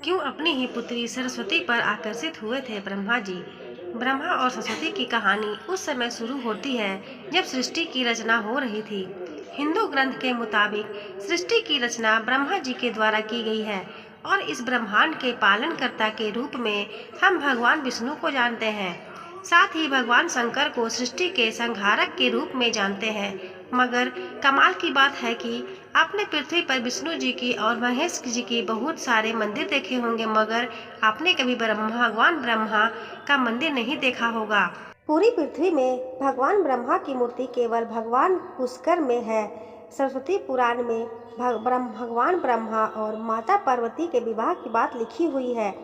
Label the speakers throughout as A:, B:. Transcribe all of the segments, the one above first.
A: क्यों अपनी ही पुत्री सरस्वती पर आकर्षित हुए थे ब्रह्मा जी। ब्रह्मा और सरस्वती की कहानी उस समय शुरू होती है जब सृष्टि की रचना हो रही थी। हिंदू ग्रंथ के मुताबिक सृष्टि की रचना ब्रह्मा जी के द्वारा की गई है और इस ब्रह्मांड के पालनकर्ता के रूप में हम भगवान विष्णु को जानते हैं। साथ ही भगवान शंकर को सृष्टि के संहारक के रूप में जानते हैं। मगर कमाल की बात है कि आपने पृथ्वी पर विष्णु जी की और महेश जी की बहुत सारे मंदिर देखे होंगे, मगर आपने कभी भगवान ब्रह्मा का मंदिर नहीं देखा होगा।
B: पूरी पृथ्वी में भगवान ब्रह्मा की मूर्ति केवल भगवान पुष्कर में है। सरस्वती पुराण में भगवान ब्रह्मा और माता पार्वती के विवाह की बात लिखी हुई है।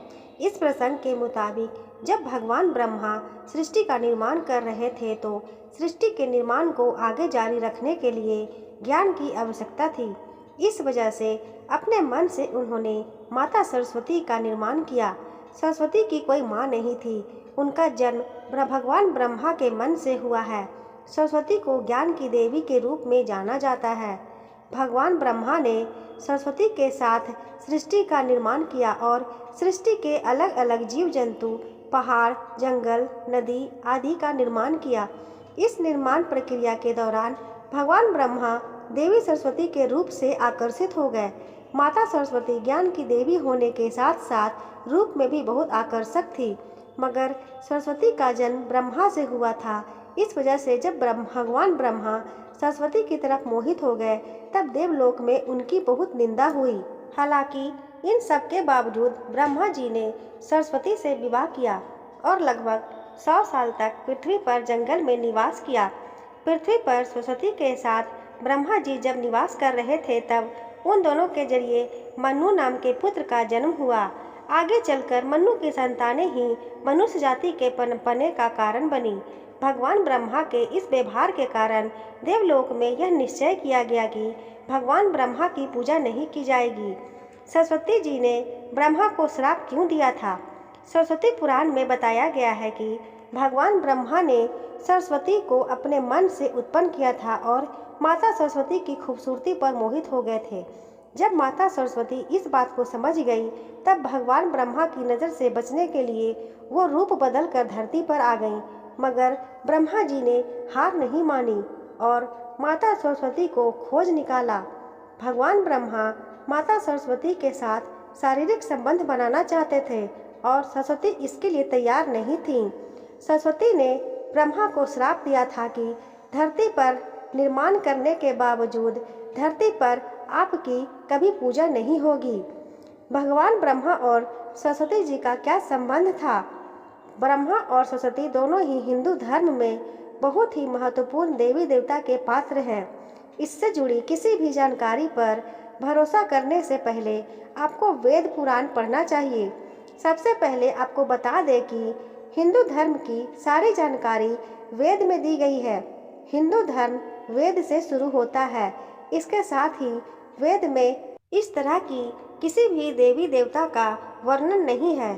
B: इस प्रसंग के मुताबिक जब भगवान ब्रह्मा सृष्टि का निर्माण कर रहे थे तो सृष्टि के निर्माण को आगे जारी रखने के लिए ज्ञान की आवश्यकता थी। इस वजह से अपने मन से उन्होंने माता सरस्वती का निर्माण किया। सरस्वती की कोई माँ नहीं थी, उनका जन्म भगवान ब्रह्मा के मन से हुआ है। सरस्वती को ज्ञान की देवी के रूप में जाना जाता है। भगवान ब्रह्मा ने सरस्वती के साथ सृष्टि का निर्माण किया और सृष्टि के अलग अलग जीव जंतु, पहाड़, जंगल, नदी आदि का निर्माण किया। इस निर्माण प्रक्रिया के दौरान भगवान ब्रह्मा देवी सरस्वती के रूप से आकर्षित हो गए। माता सरस्वती ज्ञान की देवी होने के साथ साथ रूप में भी बहुत आकर्षक थी, मगर सरस्वती का जन्म ब्रह्मा से हुआ था। इस वजह से जब भगवान ब्रह्मा सरस्वती की तरफ मोहित हो गए तब देवलोक में उनकी बहुत निंदा हुई। हालांकि इन सब के बावजूद ब्रह्मा जी ने सरस्वती से विवाह किया और लगभग 100 साल तक पृथ्वी पर जंगल में निवास किया। पृथ्वी पर सरस्वती के साथ ब्रह्मा जी जब निवास कर रहे थे तब उन दोनों के जरिए मनु नाम के पुत्र का जन्म हुआ। आगे चलकर मनु की संतानें ही मनुष्य जाति के पनपने का कारण बनी। भगवान ब्रह्मा के इस व्यवहार के कारण देवलोक में यह निश्चय किया गया कि भगवान ब्रह्मा की पूजा नहीं की जाएगी। सरस्वती जी ने ब्रह्मा को श्राप क्यों दिया था? सरस्वती पुराण में बताया गया है कि भगवान ब्रह्मा ने सरस्वती को अपने मन से उत्पन्न किया था और माता सरस्वती की खूबसूरती पर मोहित हो गए थे। जब माता सरस्वती इस बात को समझ गई तब भगवान ब्रह्मा की नज़र से बचने के लिए वो रूप बदल कर धरती पर आ गईं, मगर ब्रह्मा जी ने हार नहीं मानी और माता सरस्वती को खोज निकाला। भगवान ब्रह्मा माता सरस्वती के साथ शारीरिक संबंध बनाना चाहते थे और सरस्वती इसके लिए तैयार नहीं थीं। सरस्वती ने ब्रह्मा को श्राप दिया था कि धरती पर निर्माण करने के बावजूद धरती पर आपकी कभी पूजा नहीं होगी। भगवान ब्रह्मा और सरस्वती जी का क्या संबंध था? ब्रह्मा और सरस्वती दोनों ही हिंदू धर्म में बहुत ही महत्वपूर्ण देवी देवता के पात्र हैं। इससे जुड़ी किसी भी जानकारी पर भरोसा करने से पहले आपको वेद पुराण पढ़ना चाहिए। सबसे पहले आपको बता दें कि हिंदू धर्म की सारी जानकारी वेद में दी गई है। हिंदू धर्म वेद से शुरू होता है। इसके साथ ही वेद में इस तरह की किसी भी देवी देवता का वर्णन नहीं है।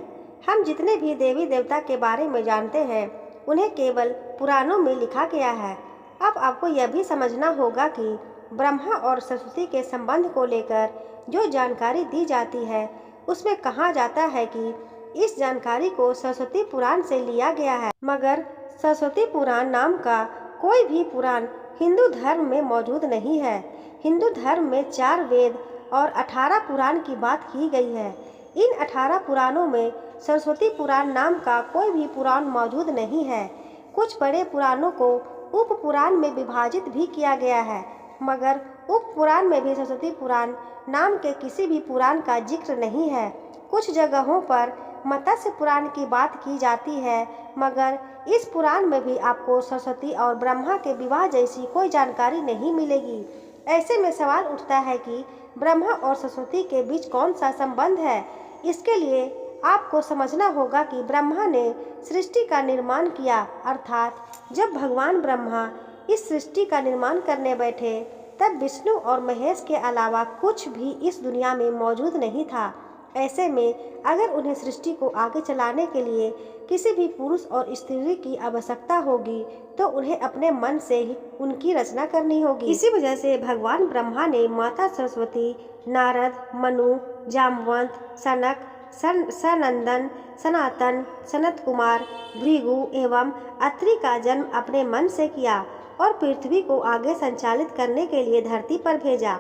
B: हम जितने भी देवी देवता के बारे में जानते हैं उन्हें केवल पुराणों में लिखा गया है। अब आपको यह भी समझना होगा कि ब्रह्मा और सरस्वती के संबंध को लेकर जो जानकारी दी जाती है उसमें कहा जाता है कि इस जानकारी को सरस्वती पुराण से लिया गया है, मगर सरस्वती पुराण नाम का कोई भी पुराण हिंदू धर्म में मौजूद नहीं है। हिंदू धर्म में 4 वेद और 18 पुराण की बात की गई है। इन 18 पुराणों में सरस्वती पुराण नाम का कोई भी पुराण मौजूद नहीं है। कुछ बड़े पुराणों को उप पुराण में विभाजित भी किया गया है, मगर उप पुराण में भी सरस्वती पुराण नाम के किसी भी पुराण का जिक्र नहीं है। कुछ जगहों पर मत्स्य पुराण की बात की जाती है, मगर इस पुराण में भी आपको सरस्वती और ब्रह्मा के विवाह जैसी कोई जानकारी नहीं मिलेगी। ऐसे में सवाल उठता है कि ब्रह्मा और सरस्वती के बीच कौन सा संबंध है? इसके लिए आपको समझना होगा कि ब्रह्मा ने सृष्टि का निर्माण किया, अर्थात जब भगवान ब्रह्मा इस सृष्टि का निर्माण करने बैठे तब विष्णु और महेश के अलावा कुछ भी इस दुनिया में मौजूद नहीं था। ऐसे में अगर उन्हें सृष्टि को आगे चलाने के लिए किसी भी पुरुष और स्त्री की आवश्यकता होगी तो उन्हें अपने मन से ही उनकी रचना करनी होगी। इसी वजह से भगवान ब्रह्मा ने माता सरस्वती, नारद, मनु, जामवंत, सनक सनंदन, सनातन, सनत कुमार, भृगु एवं अत्रि का जन्म अपने मन से किया और पृथ्वी को आगे संचालित करने के लिए धरती पर भेजा।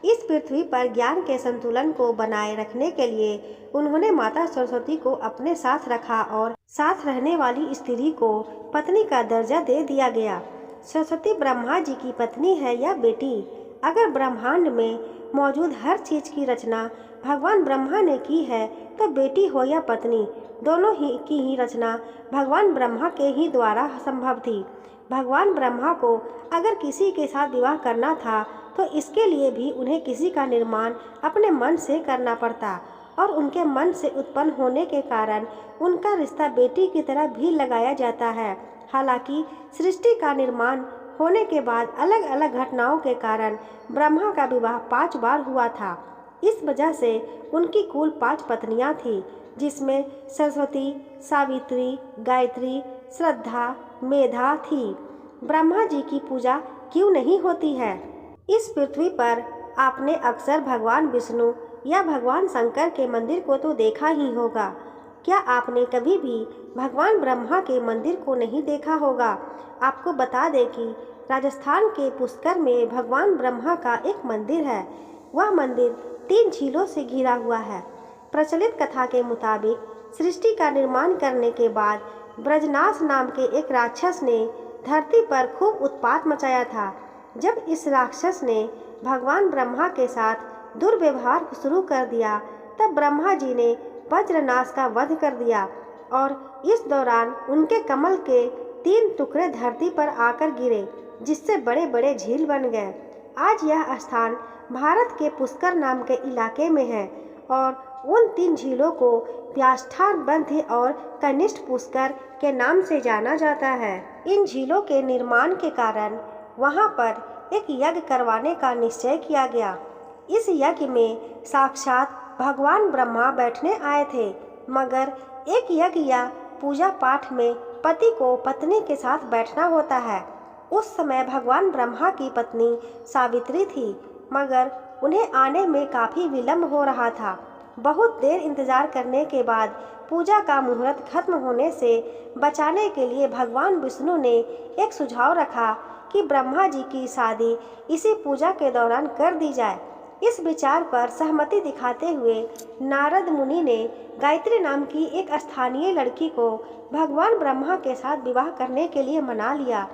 B: इस पृथ्वी पर ज्ञान के संतुलन को बनाए रखने के लिए उन्होंने माता सरस्वती को अपने साथ रखा और साथ रहने वाली स्त्री को पत्नी का दर्जा दे दिया गया। सरस्वती ब्रह्मा जी की पत्नी है या बेटी। अगर ब्रह्मांड में मौजूद हर चीज की रचना भगवान ब्रह्मा ने की है तो बेटी हो या पत्नी, दोनों की ही रचना भगवान ब्रह्मा के ही द्वारा संभव थी। भगवान ब्रह्मा को अगर किसी के साथ विवाह करना था तो इसके लिए भी उन्हें किसी का निर्माण अपने मन से करना पड़ता और उनके मन से उत्पन्न होने के कारण उनका रिश्ता बेटी की तरह भी लगाया जाता है। हालांकि सृष्टि का निर्माण होने के बाद अलग अलग घटनाओं के कारण ब्रह्मा का विवाह 5 बार हुआ था। इस वजह से उनकी कुल 5 पत्नियां थीं, जिसमें सरस्वती, सावित्री, गायत्री, श्रद्धा, मेधा थी। ब्रह्मा जी की पूजा क्यों नहीं होती है? इस पृथ्वी पर आपने अक्सर भगवान विष्णु या भगवान शंकर के मंदिर को तो देखा ही होगा। क्या आपने कभी भी भगवान ब्रह्मा के मंदिर को नहीं देखा होगा? आपको बता दें कि राजस्थान के पुष्कर में भगवान ब्रह्मा का एक मंदिर है। वह मंदिर 3 झीलों से घिरा हुआ है। प्रचलित कथा के मुताबिक सृष्टि का निर्माण करने के बाद ब्रजनाश नाम के एक राक्षस ने धरती पर खूब उत्पात मचाया था। जब इस राक्षस ने भगवान ब्रह्मा के साथ दुर्व्यवहार शुरू कर दिया तब ब्रह्मा जी ने वज्रनाश का वध कर दिया और इस दौरान उनके कमल के 3 टुकड़े धरती पर आकर गिरे, जिससे बड़े बड़े झील बन गए। आज यह स्थान भारत के पुष्कर नाम के इलाके में है और उन 3 झीलों को व्याष्ठान बंध और कनिष्ठ पुष्कर के नाम से जाना जाता है। इन झीलों के निर्माण के कारण वहां पर एक यज्ञ करवाने का निश्चय किया गया। इस यज्ञ में साक्षात भगवान ब्रह्मा बैठने आए थे, मगर एक यज्ञ या पूजा पाठ में पति को पत्नी के साथ बैठना होता है। उस समय भगवान ब्रह्मा की पत्नी सावित्री थी, मगर उन्हें आने में काफ़ी विलंब हो रहा था। बहुत देर इंतजार करने के बाद पूजा का मुहूर्त खत्म होने से बचाने के लिए भगवान विष्णु ने एक सुझाव रखा कि ब्रह्मा जी की शादी इसी पूजा के दौरान कर दी जाए। इस विचार पर सहमति दिखाते हुए नारद मुनि ने गायत्री नाम की एक स्थानीय लड़की को भगवान ब्रह्मा के साथ विवाह करने के लिए मना लिया।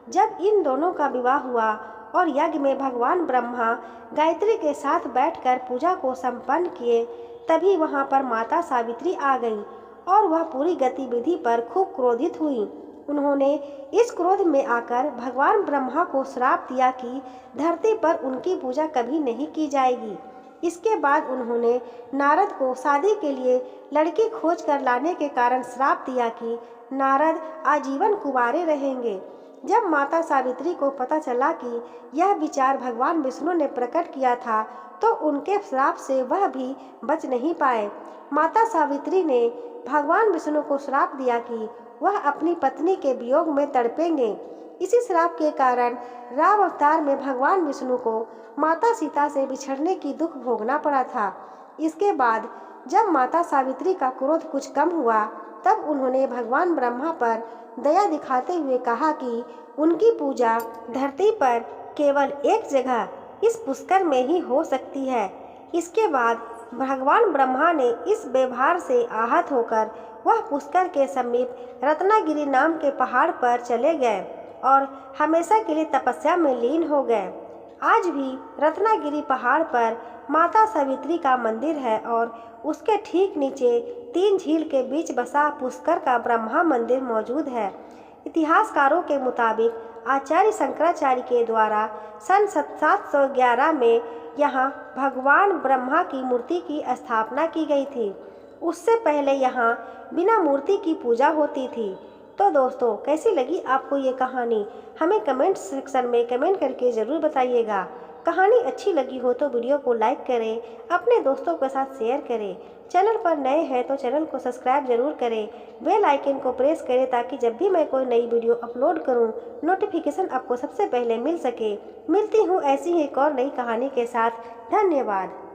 B: जब इन दोनों का विवाह हुआ और यज्ञ में भगवान ब्रह्मा गायत्री के साथ बैठकर पूजा को संपन्न किए, तभी वहां पर माता सावित्री आ गई और वह पूरी गतिविधि पर खूब क्रोधित हुई। उन्होंने इस क्रोध में आकर भगवान ब्रह्मा को श्राप दिया कि धरती पर उनकी पूजा कभी नहीं की जाएगी। इसके बाद उन्होंने नारद को शादी के लिए लड़की खोज कर लाने के कारण श्राप दिया कि नारद आजीवन कुंवारे रहेंगे। जब माता सावित्री को पता चला कि यह विचार भगवान विष्णु ने प्रकट किया था तो उनके श्राप से वह भी बच नहीं पाए। माता सावित्री ने भगवान विष्णु को श्राप दिया कि वह अपनी पत्नी के वियोग में तड़पेंगे। इसी श्राप के कारण राम अवतार में भगवान विष्णु को माता सीता से बिछड़ने की दुख भोगना पड़ा था। इसके बाद जब माता सावित्री का क्रोध कुछ कम हुआ तब उन्होंने भगवान ब्रह्मा पर दया दिखाते हुए कहा कि उनकी पूजा धरती पर केवल एक जगह इस पुष्कर में ही हो सकती है। इसके बाद भगवान ब्रह्मा ने इस व्यवहार से आहत होकर वह पुष्कर के समीप रत्नागिरी नाम के पहाड़ पर चले गए और हमेशा के लिए तपस्या में लीन हो गए। आज भी रत्नागिरी पहाड़ पर माता सावित्री का मंदिर है और उसके ठीक नीचे 3 झील के बीच बसा पुष्कर का ब्रह्मा मंदिर मौजूद है। इतिहासकारों के मुताबिक आचार्य शंकराचार्य के द्वारा सन 711 में यहाँ भगवान ब्रह्मा की मूर्ति की स्थापना की गई थी। उससे पहले यहाँ बिना मूर्ति की पूजा होती थी। तो दोस्तों, कैसी लगी आपको ये कहानी? हमें कमेंट सेक्शन में कमेंट करके ज़रूर बताइएगा। कहानी अच्छी लगी हो तो वीडियो को लाइक करें, अपने दोस्तों के साथ शेयर करें। चैनल पर नए हैं तो चैनल को सब्सक्राइब जरूर करें, बेल आइकन को प्रेस करें ताकि जब भी मैं कोई नई वीडियो अपलोड करूं नोटिफिकेशन आपको सबसे पहले मिल सके। मिलती हूं ऐसी ही एक और नई कहानी के साथ। धन्यवाद।